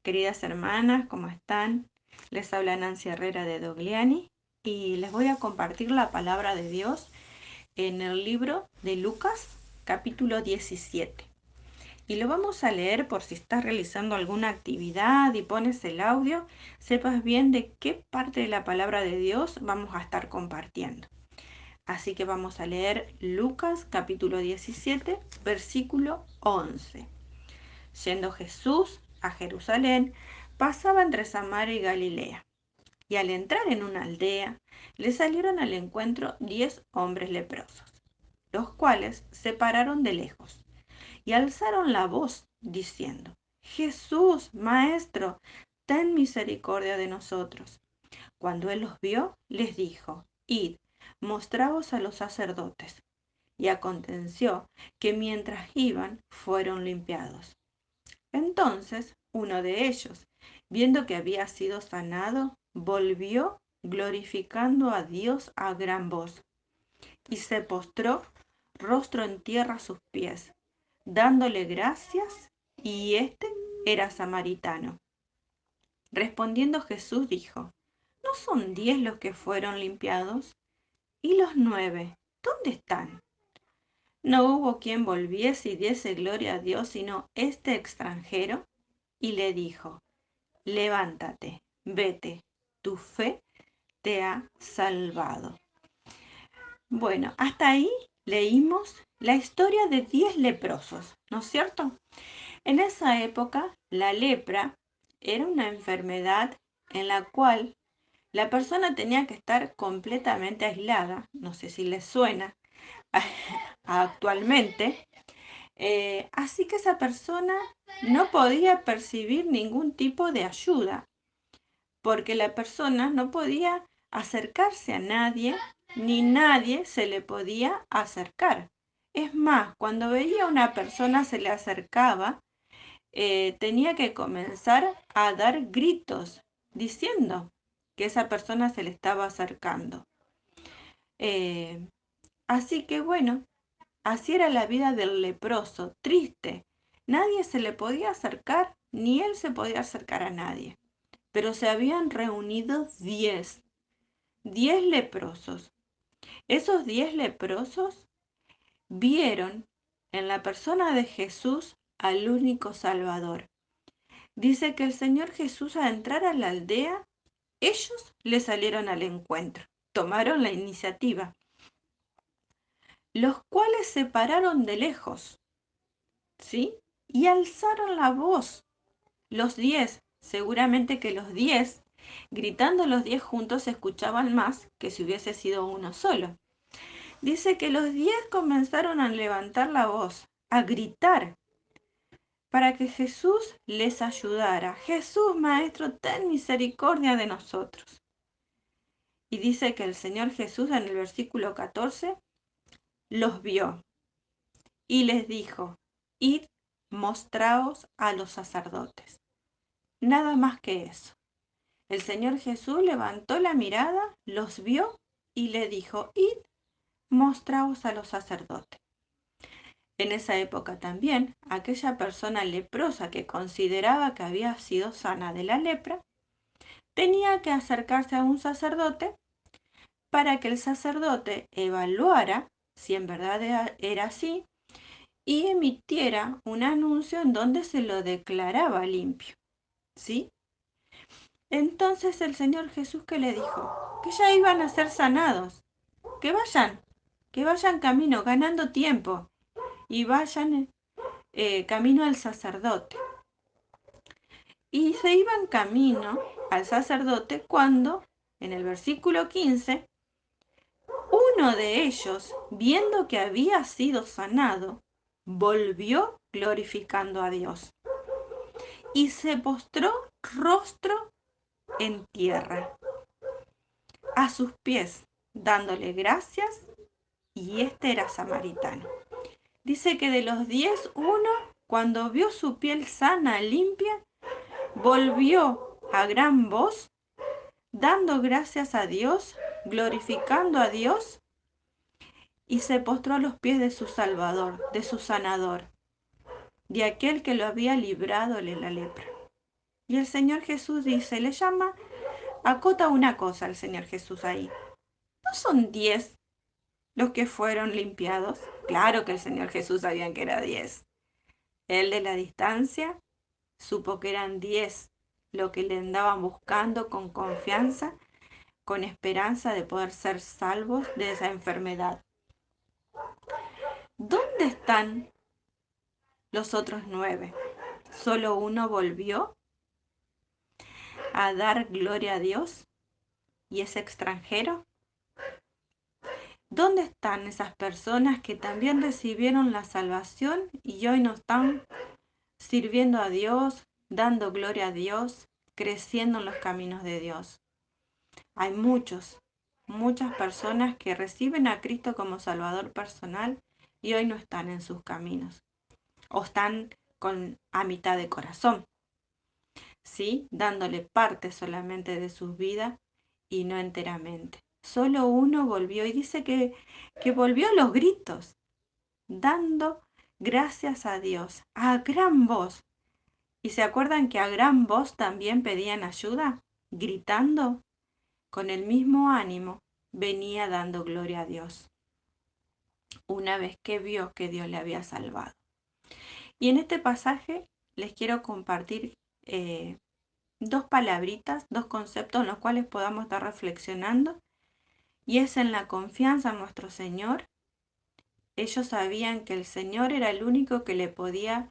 Queridas hermanas, ¿cómo están? Les habla Nancy Herrera de Dogliani y les voy a compartir la palabra de Dios en el libro de Lucas, capítulo 17. Y lo vamos a leer por si estás realizando alguna actividad y pones el audio, sepas bien de qué parte de la palabra de Dios vamos a estar compartiendo. Así que vamos a leer Lucas, capítulo 17, versículo 11. Yendo Jesús a Jerusalén, pasaba entre Samaria y Galilea. Y al entrar en una aldea, le salieron al encuentro 10 hombres leprosos, los cuales se pararon de lejos y alzaron la voz, diciendo: Jesús, Maestro, ten misericordia de nosotros. Cuando él los vio, les dijo: Id, mostraos a los sacerdotes. Y aconteció que mientras iban, fueron limpiados. Entonces uno de ellos, viendo que había sido sanado, volvió glorificando a Dios a gran voz, y se postró rostro en tierra a sus pies, dándole gracias, y éste era samaritano. Respondiendo Jesús dijo: ¿No son 10 los que fueron limpiados? ¿Y los 9? ¿Dónde están? No hubo quien volviese y diese gloria a Dios, sino este extranjero. Y le dijo: levántate, vete, tu fe te ha salvado. Bueno, hasta ahí leímos la historia de 10 leprosos, ¿no es cierto? En esa época, la lepra era una enfermedad en la cual la persona tenía que estar completamente aislada, no sé si les suena actualmente, así que esa persona no podía percibir ningún tipo de ayuda, porque la persona no podía acercarse a nadie, ni nadie se le podía acercar. Es más, cuando veía a una persona se le acercaba, tenía que comenzar a dar gritos diciendo que esa persona se le estaba acercando. Eh, Así que bueno, así era la vida del leproso, triste. Nadie se le podía acercar, ni él se podía acercar a nadie. Pero se habían reunido 10 leprosos. Esos 10 leprosos vieron en la persona de Jesús al único Salvador. Dice que el Señor Jesús, al entrar a la aldea, ellos le salieron al encuentro, tomaron la iniciativa, los cuales se pararon de lejos, ¿sí? Y alzaron la voz. Los 10, seguramente que los 10, gritando los 10 juntos, se escuchaban más que si hubiese sido uno solo. Dice que los 10 comenzaron a levantar la voz, a gritar, para que Jesús les ayudara. Jesús, Maestro, ten misericordia de nosotros. Y dice que el Señor Jesús en el versículo 14 los vio y les dijo: id, mostraos a los sacerdotes. Nada más que eso. El Señor Jesús levantó la mirada, los vio y le dijo: id, mostraos a los sacerdotes. En esa época también, aquella persona leprosa que consideraba que había sido sana de la lepra, tenía que acercarse a un sacerdote para que el sacerdote evaluara si en verdad era así y emitiera un anuncio en donde se lo declaraba limpio, ¿sí? Entonces el Señor Jesús, ¿qué le dijo? Que ya iban a ser sanados, que vayan camino, ganando tiempo, y vayan camino al sacerdote. Y se iban camino al sacerdote cuando, en el versículo 15, uno de ellos, viendo que había sido sanado, volvió glorificando a Dios y se postró rostro en tierra, a sus pies, dándole gracias, y este era samaritano. Dice que de los 10, uno, cuando vio su piel sana, limpia, volvió a gran voz, dando gracias a Dios, glorificando a Dios, y se postró a los pies de su Salvador, de su sanador, de aquel que lo había librado de la lepra. Y el Señor Jesús dice, le llama, acota una cosa al Señor Jesús ahí. ¿No son 10 los que fueron limpiados? Claro que el Señor Jesús sabía que era 10. Él de la distancia supo que eran 10 lo que le andaban buscando con confianza, con esperanza de poder ser salvos de esa enfermedad. ¿Dónde están los otros 9? ¿Solo uno volvió a dar gloria a Dios y es extranjero? ¿Dónde están esas personas que también recibieron la salvación y hoy no están sirviendo a Dios, dando gloria a Dios, creciendo en los caminos de Dios? Hay muchas personas que reciben a Cristo como Salvador personal y hoy no están en sus caminos o están a mitad de corazón, ¿sí? Dándole parte solamente de sus vidas y no enteramente. Solo uno volvió y dice que volvió a los gritos, dando gracias a Dios, a gran voz. ¿Y se acuerdan que a gran voz también pedían ayuda? Gritando, con el mismo ánimo, venía dando gloria a Dios, una vez que vio que Dios le había salvado. Y en este pasaje les quiero compartir dos palabritas, dos conceptos en los cuales podamos estar reflexionando, y es en la confianza en nuestro Señor. Ellos sabían que el Señor era el único que le podía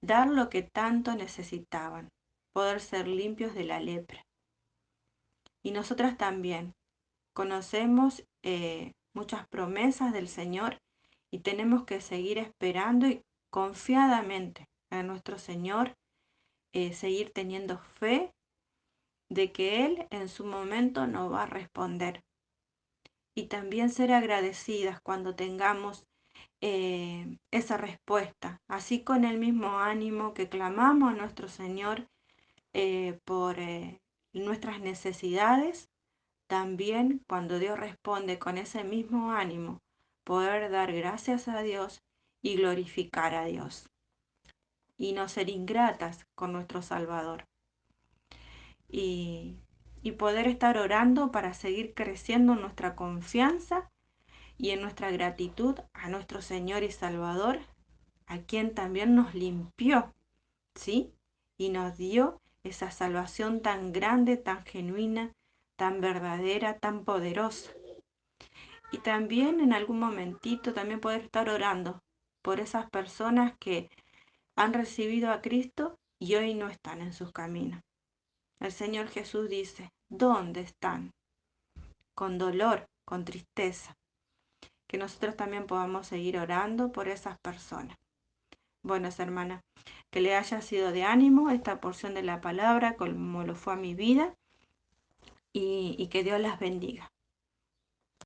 dar lo que tanto necesitaban, poder ser limpios de la lepra. Y nosotras también conocemos muchas promesas del Señor y tenemos que seguir esperando y confiadamente a nuestro Señor, seguir teniendo fe de que Él en su momento nos va a responder. Y también ser agradecidas cuando tengamos esa respuesta, así con el mismo ánimo que clamamos a nuestro Señor por nuestras necesidades, también cuando Dios responde con ese mismo ánimo, poder dar gracias a Dios y glorificar a Dios y no ser ingratas con nuestro Salvador. Y, y poder estar orando para seguir creciendo en nuestra confianza y en nuestra gratitud a nuestro Señor y Salvador, a quien también nos limpió, ¿sí? Y nos dio esa salvación tan grande, tan genuina, tan verdadera, tan poderosa. Y también en algún momentito también poder estar orando por esas personas que han recibido a Cristo y hoy no están en sus caminos. El Señor Jesús dice, ¿dónde están? Con dolor, con tristeza. Que nosotros también podamos seguir orando por esas personas. Bueno, hermana, que le haya sido de ánimo esta porción de la palabra como lo fue a mi vida y que Dios las bendiga.